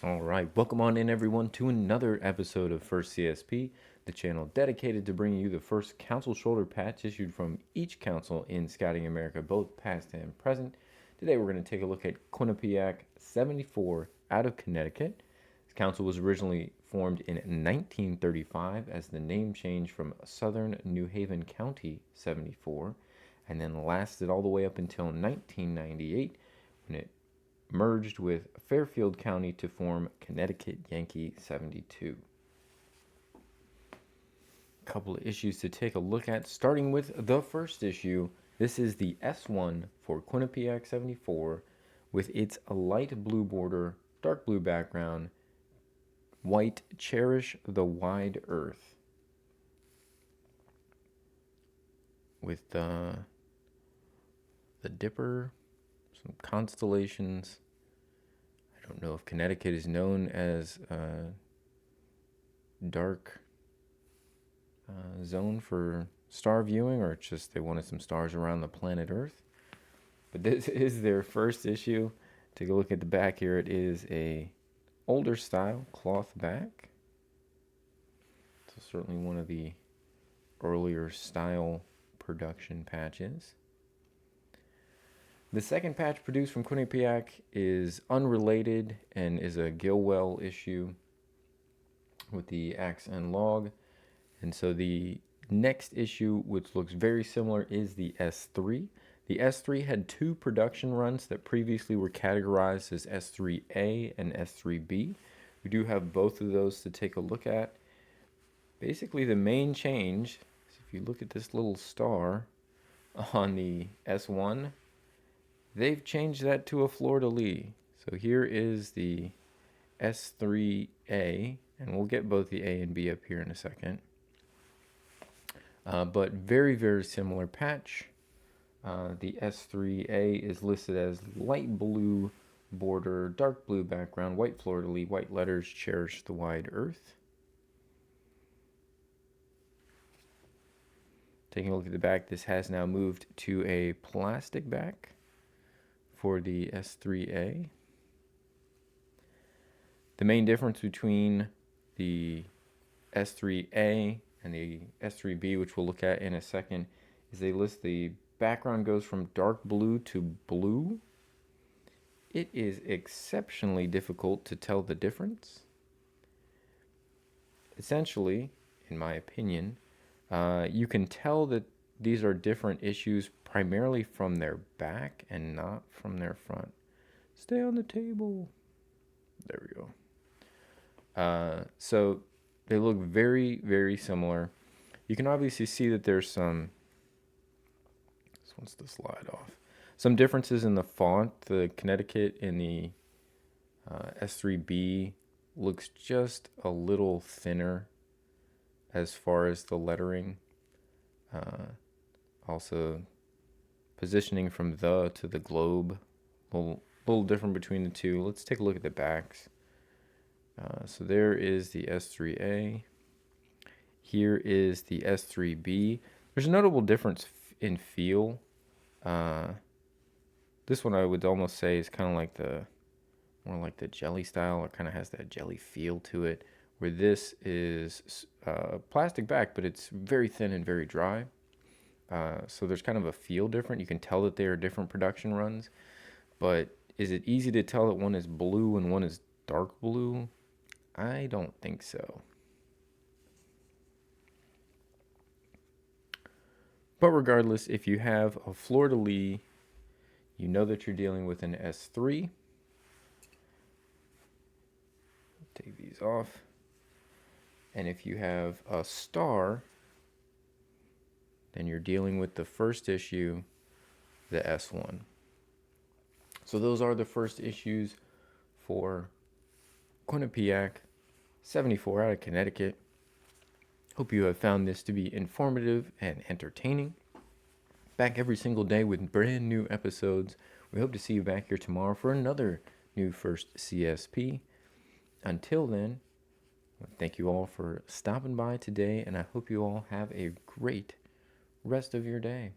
All right, welcome on in everyone to another episode of First CSP, the channel dedicated to bringing you the first council shoulder patch issued from each council in Scouting America, both past and present. Today we're going to take a look at Quinnipiac 74 out of Connecticut. This council was originally formed in 1935 as the name change from Southern New Haven County 74, and then lasted all the way up until 1998 when it merged with Fairfield County to form Connecticut Yankee 72. A couple of issues to take a look at, starting with the first issue. This is the S1 for Quinnipiac 74 with its light blue border, dark blue background, white Cherish the Wide Earth. With the Dipper, some constellations. I don't know if Connecticut is known as a dark zone for star viewing, or it's just they wanted some stars around the planet Earth. But this is their first issue. Take a look at the back here. It is a older style cloth back. So certainly one of the earlier style production patches. The second patch produced from Quinnipiac is unrelated and is a Gilwell issue with the axe and log. And so the next issue, which looks very similar, is the S3. The S3 had two production runs that previously were categorized as S3A and S3B. We do have both of those to take a look at. Basically, the main change is if you look at this little star on the S1, they've changed that to a fleur-de-lis. So here is the S3A, and we'll get both the A and B up here in a second. But very, very similar patch. The S3A is listed as light blue border, dark blue background, white fleur-de-lis, white letters, Cherish the Wide Earth. Taking a look at the back, this has now moved to a plastic back for the S3A. The main difference between the S3A and the S3B, which we'll look at in a second, is they list the background goes from dark blue to blue. It is exceptionally difficult to tell the difference. Essentially, in my opinion, you can tell that these are different issues primarily from their back and not from their front. Stay on the table. There we go. So they look very, very similar. You can obviously see that there's some, this wants to slide off, some differences in the font. The Connecticut in the S3B looks just a little thinner as far as the lettering. Also, positioning from the to the globe, a little different between the two. Let's take a look at the backs. So there is the S3A. Here is the S3B. There's a notable difference in feel. This one I would almost say is kind of like more like the jelly style, or kind of has that jelly feel to it, where this is plastic back, but it's very thin and very dry. So there's kind of a feel different. You can tell that they are different production runs, but is it easy to tell that one is blue and one is dark blue? I don't think so. But regardless, if you have a fleur-de-lis, you know that you're dealing with an S3. Take these off. And if you have a star, then you're dealing with the first issue, the S1. So those are the first issues for Quinnipiac 74 out of Connecticut. Hope you have found this to be informative and entertaining. Back every single day with brand new episodes. We hope to see you back here tomorrow for another new First CSP. Until then, thank you all for stopping by today, and I hope you all have a great rest of your day.